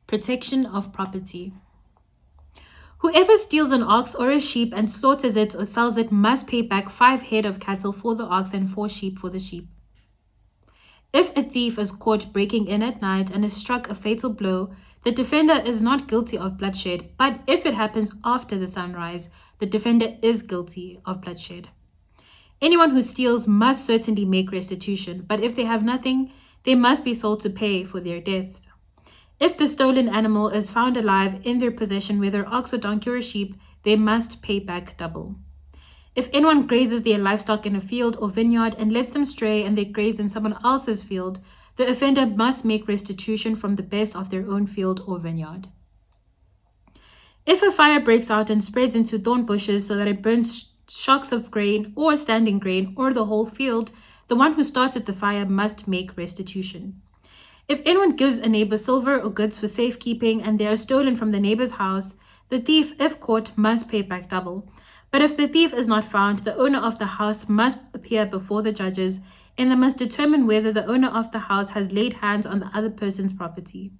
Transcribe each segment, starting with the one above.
Protection of property. Whoever steals an ox or a sheep and slaughters it or sells it must pay back 5 head of cattle for the ox and 4 sheep for the sheep. If a thief is caught breaking in at night and is struck a fatal blow, the defender is not guilty of bloodshed, but if it happens after the sunrise, the defender is guilty of bloodshed. Anyone who steals must certainly make restitution, but if they have nothing, they must be sold to pay for their debt. If the stolen animal is found alive in their possession, whether ox or donkey or sheep, they must pay back double. If anyone grazes their livestock in a field or vineyard and lets them stray and they graze in someone else's field, the offender must make restitution from the best of their own field or vineyard. If a fire breaks out and spreads into thorn bushes so that it burns shocks of grain or standing grain or the whole field, the one who started the fire must make restitution. If anyone gives a neighbor silver or goods for safekeeping and they are stolen from the neighbor's house, the thief, if caught, must pay back double. But if the thief is not found, the owner of the house must appear before the judges, and they must determine whether the owner of the house has laid hands on the other person's property.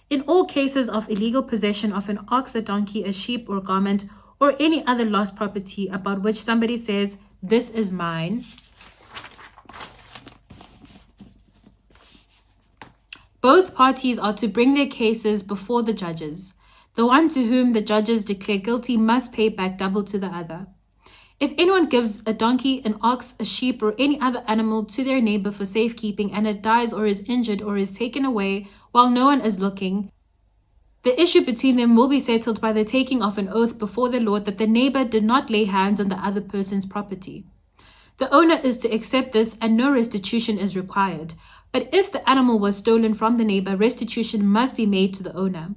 In all cases of illegal possession of an ox, a donkey, a sheep, or garment, or any other lost property about which somebody says, "This is mine," both parties are to bring their cases before the judges. The one to whom the judges declare guilty must pay back double to the other. If anyone gives a donkey, an ox, a sheep, or any other animal to their neighbor for safekeeping and it dies or is injured or is taken away while no one is looking, the issue between them will be settled by the taking of an oath before the Lord that the neighbor did not lay hands on the other person's property. The owner is to accept this and no restitution is required. But if the animal was stolen from the neighbor, restitution must be made to the owner.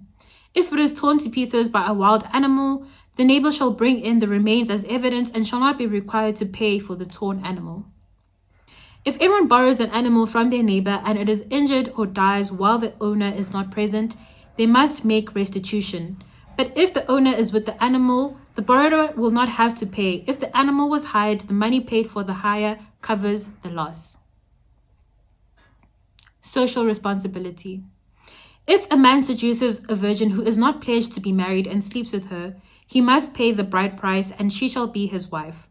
If it is torn to pieces by a wild animal, the neighbor shall bring in the remains as evidence and shall not be required to pay for the torn animal. If anyone borrows an animal from their neighbor and it is injured or dies while the owner is not present, they must make restitution. But if the owner is with the animal, the borrower will not have to pay. If the animal was hired, the money paid for the hire covers the loss. Social responsibility. If a man seduces a virgin who is not pledged to be married and sleeps with her, he must pay the bride price and she shall be his wife.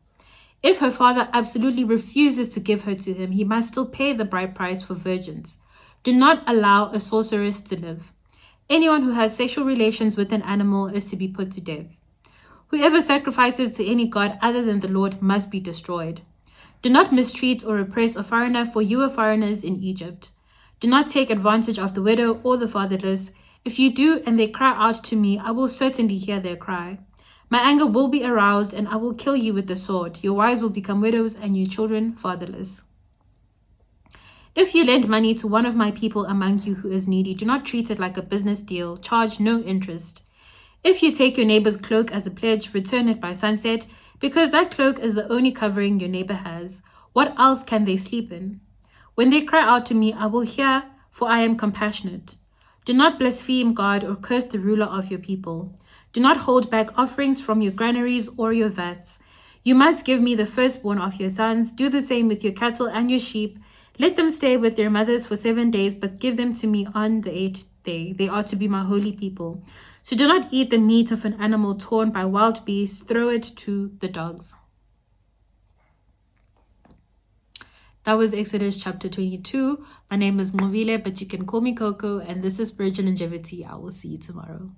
If her father absolutely refuses to give her to him, he must still pay the bride price for virgins. Do not allow a sorceress to live. Anyone who has sexual relations with an animal is to be put to death. Whoever sacrifices to any god other than the Lord must be destroyed. Do not mistreat or oppress a foreigner, for you are foreigners in Egypt. Do not take advantage of the widow or the fatherless. If you do and they cry out to me, I will certainly hear their cry. My anger will be aroused and I will kill you with the sword. Your wives will become widows and your children fatherless. If you lend money to one of my people among you who is needy, do not treat it like a business deal. Charge no interest. If you take your neighbor's cloak as a pledge, return it by sunset, because that cloak is the only covering your neighbor has. What else can they sleep in? When they cry out to me, I will hear, for I am compassionate. Do not blaspheme God or curse the ruler of your people. Do not hold back offerings from your granaries or your vats. You must give me the firstborn of your sons. Do the same with your cattle and your sheep. Let them stay with their mothers for 7 days, but give them to me on the 8th day. They are to be my holy people. So do not eat the meat of an animal torn by wild beasts. Throw it to the dogs. That was Exodus chapter 22. My name is Movile, but you can call me Coco, and this is Spiritual Longevity. I will see you tomorrow.